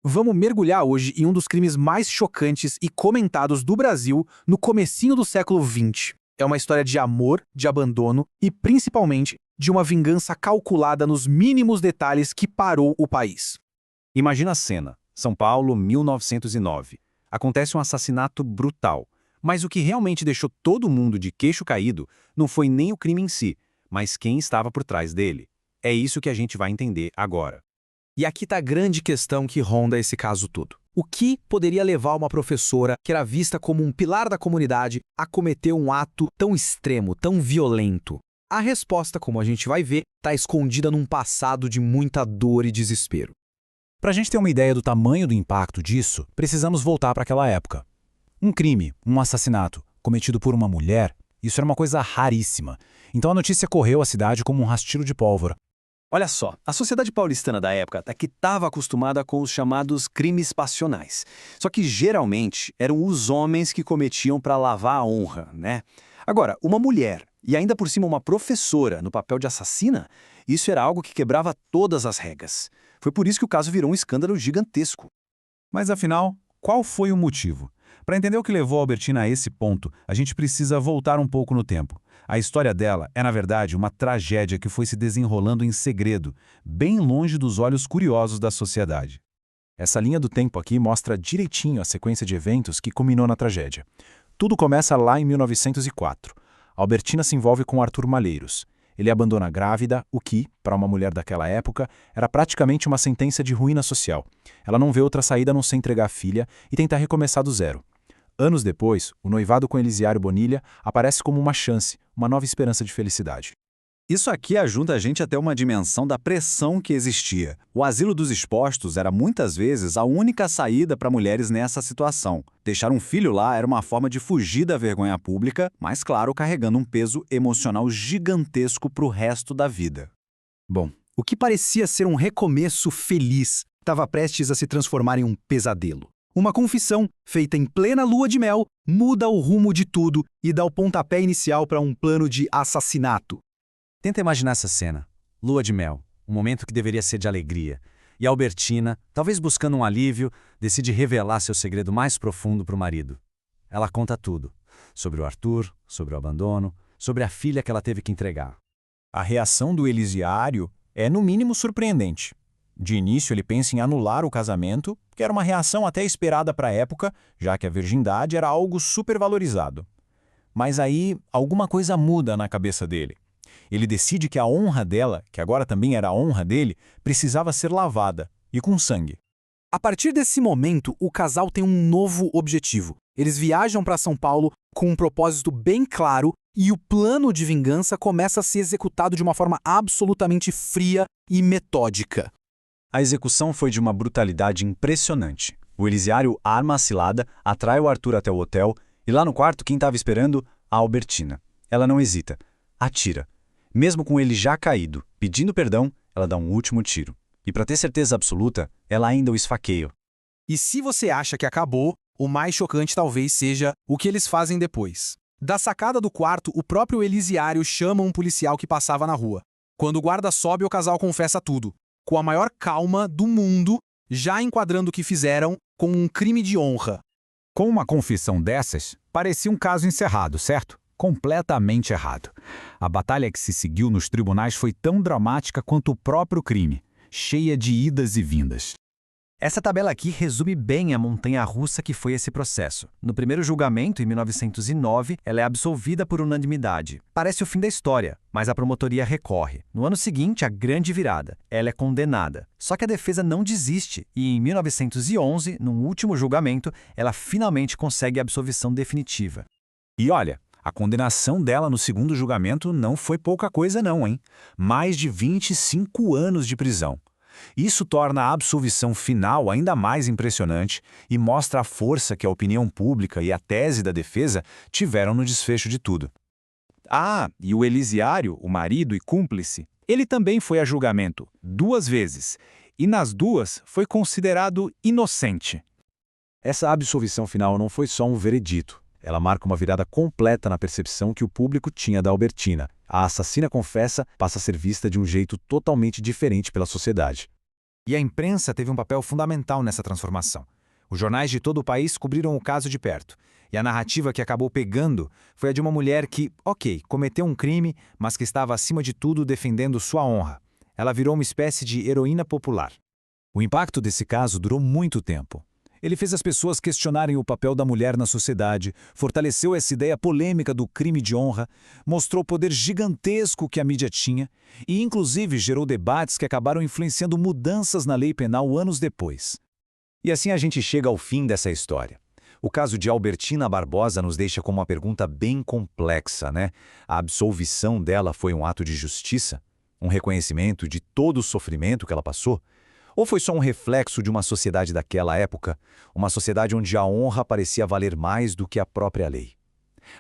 Vamos mergulhar hoje em um dos crimes mais chocantes e comentados do Brasil no comecinho do século XX. É uma história de amor, de abandono e, principalmente, de uma vingança calculada nos mínimos detalhes que parou o país. Imagina a cena. São Paulo, 1909. Acontece um assassinato brutal. Mas o que realmente deixou todo mundo de queixo caído não foi nem o crime em si, mas quem estava por trás dele. É isso que a gente vai entender agora. E aqui está a grande questão que ronda esse caso todo. O que poderia levar uma professora, que era vista como um pilar da comunidade, a cometer um ato tão extremo, tão violento? A resposta, como a gente vai ver, está escondida num passado de muita dor e desespero. Para a gente ter uma ideia do tamanho do impacto disso, precisamos voltar para aquela época. Um crime, um assassinato, cometido por uma mulher, isso era uma coisa raríssima. Então a notícia correu a cidade como um rastilho de pólvora. Olha só, a sociedade paulistana da época até que estava acostumada com os chamados crimes passionais. Só que geralmente eram os homens que cometiam para lavar a honra, né? Agora, uma mulher, e ainda por cima uma professora, no papel de assassina, isso era algo que quebrava todas as regras. Foi por isso que o caso virou um escândalo gigantesco. Mas afinal, qual foi o motivo? Para entender o que levou a Albertina a esse ponto, a gente precisa voltar um pouco no tempo. A história dela é, na verdade, uma tragédia que foi se desenrolando em segredo, bem longe dos olhos curiosos da sociedade. Essa linha do tempo aqui mostra direitinho a sequência de eventos que culminou na tragédia. Tudo começa lá em 1904. A Albertina se envolve com Arthur Malheiros. Ele abandona a grávida, o que, para uma mulher daquela época, era praticamente uma sentença de ruína social. Ela não vê outra saída a não ser entregar a filha e tentar recomeçar do zero. Anos depois, o noivado com Elisiário Bonilha aparece como uma chance, uma nova esperança de felicidade. Isso aqui ajuda a gente até uma dimensão da pressão que existia. O asilo dos expostos era muitas vezes a única saída para mulheres nessa situação. Deixar um filho lá era uma forma de fugir da vergonha pública, mas claro, carregando um peso emocional gigantesco para o resto da vida. Bom, o que parecia ser um recomeço feliz estava prestes a se transformar em um pesadelo. Uma confissão, feita em plena lua de mel, muda o rumo de tudo e dá o pontapé inicial para um plano de assassinato. Tenta imaginar essa cena. Lua de mel, um momento que deveria ser de alegria. E a Albertina, talvez buscando um alívio, decide revelar seu segredo mais profundo para o marido. Ela conta tudo. Sobre o Arthur, sobre o abandono, sobre a filha que ela teve que entregar. A reação do Elisiário é, no mínimo, surpreendente. De início, ele pensa em anular o casamento, que era uma reação até esperada para a época, já que a virgindade era algo supervalorizado. Mas aí, alguma coisa muda na cabeça dele. Ele decide que a honra dela, que agora também era a honra dele, precisava ser lavada, e com sangue. A partir desse momento, o casal tem um novo objetivo. Eles viajam para São Paulo com um propósito bem claro e o plano de vingança começa a ser executado de uma forma absolutamente fria e metódica. A execução foi de uma brutalidade impressionante. O Elisiário arma a cilada, atrai o Arthur até o hotel, e lá no quarto, quem estava esperando? A Albertina. Ela não hesita. Atira. Mesmo com ele já caído, pedindo perdão, ela dá um último tiro. E para ter certeza absoluta, ela ainda o esfaqueia. E se você acha que acabou, o mais chocante talvez seja o que eles fazem depois. Da sacada do quarto, o próprio Elisiário chama um policial que passava na rua. Quando o guarda sobe, o casal confessa tudo, com a maior calma do mundo, já enquadrando o que fizeram como um crime de honra. Com uma confissão dessas, parecia um caso encerrado, certo? Completamente errado. A batalha que se seguiu nos tribunais foi tão dramática quanto o próprio crime, cheia de idas e vindas. Essa tabela aqui resume bem a montanha-russa que foi esse processo. No primeiro julgamento, em 1909, ela é absolvida por unanimidade. Parece o fim da história, mas a promotoria recorre. No ano seguinte, a grande virada. Ela é condenada. Só que a defesa não desiste e, em 1911, num último julgamento, ela finalmente consegue a absolvição definitiva. E olha, a condenação dela no segundo julgamento não foi pouca coisa não, hein? Mais de 25 anos de prisão. Isso torna a absolvição final ainda mais impressionante e mostra a força que a opinião pública e a tese da defesa tiveram no desfecho de tudo. Ah, e o Elisiário, o marido e cúmplice, ele também foi a julgamento, 2 vezes, e nas 2 foi considerado inocente. Essa absolvição final não foi só um veredito. Ela marca uma virada completa na percepção que o público tinha da Albertina. A assassina confessa passa a ser vista de um jeito totalmente diferente pela sociedade. E a imprensa teve um papel fundamental nessa transformação. Os jornais de todo o país cobriram o caso de perto. E a narrativa que acabou pegando foi a de uma mulher que, cometeu um crime, mas que estava acima de tudo defendendo sua honra. Ela virou uma espécie de heroína popular. O impacto desse caso durou muito tempo. Ele fez as pessoas questionarem o papel da mulher na sociedade, fortaleceu essa ideia polêmica do crime de honra, mostrou o poder gigantesco que a mídia tinha e, inclusive, gerou debates que acabaram influenciando mudanças na lei penal anos depois. E assim a gente chega ao fim dessa história. O caso de Albertina Barbosa nos deixa com uma pergunta bem complexa, né? A absolvição dela foi um ato de justiça? Um reconhecimento de todo o sofrimento que ela passou? Ou foi só um reflexo de uma sociedade daquela época, uma sociedade onde a honra parecia valer mais do que a própria lei?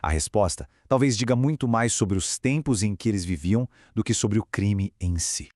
A resposta talvez diga muito mais sobre os tempos em que eles viviam do que sobre o crime em si.